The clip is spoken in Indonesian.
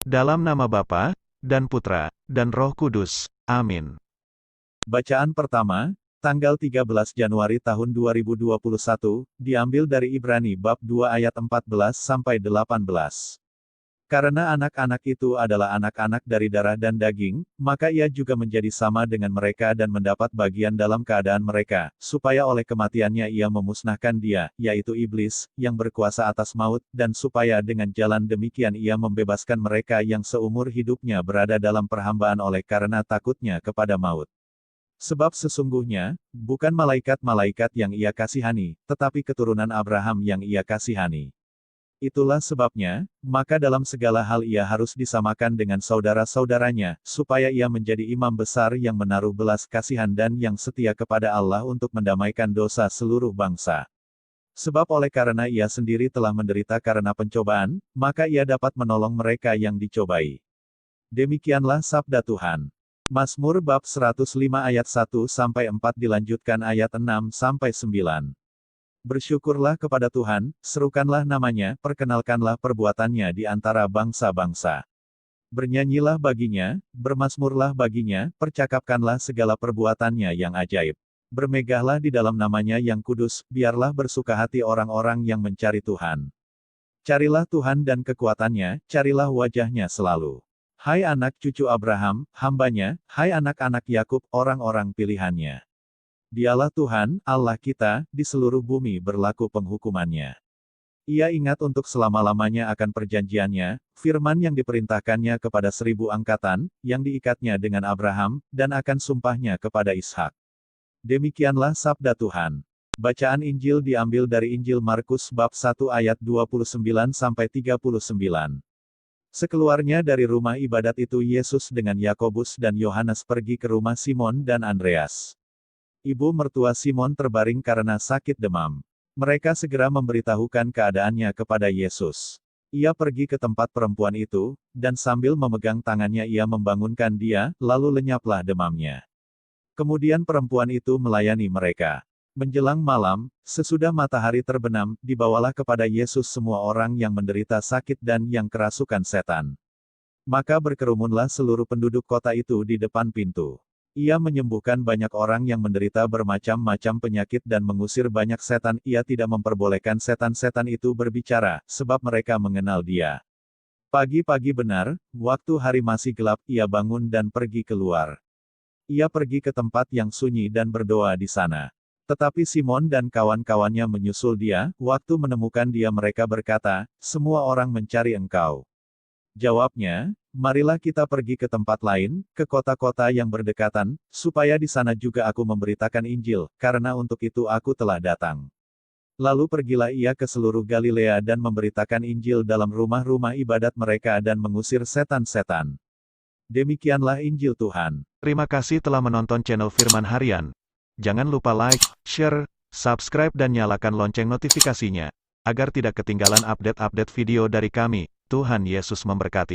Dalam nama Bapa, dan Putra, dan Roh Kudus. Amin. Bacaan pertama, tanggal 13 Januari tahun 2021, diambil dari Ibrani bab 2 ayat 14-18. Karena anak-anak itu adalah anak-anak dari darah dan daging, maka ia juga menjadi sama dengan mereka dan mendapat bagian dalam keadaan mereka, supaya oleh kematiannya ia memusnahkan dia, yaitu iblis, yang berkuasa atas maut, dan supaya dengan jalan demikian ia membebaskan mereka yang seumur hidupnya berada dalam perhambaan oleh karena takutnya kepada maut. Sebab sesungguhnya, bukan malaikat-malaikat yang ia kasihani, tetapi keturunan Abraham yang ia kasihani. Itulah sebabnya, maka dalam segala hal ia harus disamakan dengan saudara-saudaranya, supaya ia menjadi imam besar yang menaruh belas kasihan dan yang setia kepada Allah untuk mendamaikan dosa seluruh bangsa. Sebab oleh karena ia sendiri telah menderita karena pencobaan, maka ia dapat menolong mereka yang dicobai. Demikianlah sabda Tuhan. Mazmur bab 105 ayat 1-4 dilanjutkan ayat 6-9. Bersyukurlah kepada Tuhan, serukanlah namanya, perkenalkanlah perbuatannya di antara bangsa-bangsa. Bernyanyilah baginya, bermazmurlah baginya, percakapkanlah segala perbuatannya yang ajaib. Bermegahlah di dalam namanya yang kudus, biarlah bersuka hati orang-orang yang mencari Tuhan. Carilah Tuhan dan kekuatannya, carilah wajahnya selalu. Hai anak cucu Abraham, hambanya, hai anak-anak Yakub, orang-orang pilihannya. Dialah Tuhan, Allah kita, di seluruh bumi berlaku penghukumannya. Ia ingat untuk selama-lamanya akan perjanjiannya, firman yang diperintahkannya kepada 1000 angkatan, yang diikatnya dengan Abraham, dan akan sumpahnya kepada Ishak. Demikianlah sabda Tuhan. Bacaan Injil diambil dari Injil Markus bab 1 ayat 29-39. Sekeluarnya dari rumah ibadat itu Yesus dengan Yakobus dan Yohanes pergi ke rumah Simon dan Andreas. Ibu mertua Simon terbaring karena sakit demam. Mereka segera memberitahukan keadaannya kepada Yesus. Ia pergi ke tempat perempuan itu, dan sambil memegang tangannya ia membangunkan dia, lalu lenyaplah demamnya. Kemudian perempuan itu melayani mereka. Menjelang malam, sesudah matahari terbenam, dibawalah kepada Yesus semua orang yang menderita sakit dan yang kerasukan setan. Maka berkerumunlah seluruh penduduk kota itu di depan pintu. Ia menyembuhkan banyak orang yang menderita bermacam-macam penyakit dan mengusir banyak setan. Ia tidak memperbolehkan setan-setan itu berbicara, sebab mereka mengenal dia. Pagi-pagi benar, waktu hari masih gelap, ia bangun dan pergi keluar. Ia pergi ke tempat yang sunyi dan berdoa di sana. Tetapi Simon dan kawan-kawannya menyusul dia, waktu menemukan dia mereka berkata, "Semua orang mencari engkau." Jawabnya, "Marilah kita pergi ke tempat lain, ke kota-kota yang berdekatan, supaya di sana juga aku memberitakan Injil, karena untuk itu aku telah datang." Lalu pergilah ia ke seluruh Galilea dan memberitakan Injil dalam rumah-rumah ibadat mereka dan mengusir setan-setan. Demikianlah Injil Tuhan. Terima kasih telah menonton channel Firman Harian. Jangan lupa like, share, subscribe dan nyalakan lonceng notifikasinya, agar tidak ketinggalan update-update video dari kami. Tuhan Yesus memberkati.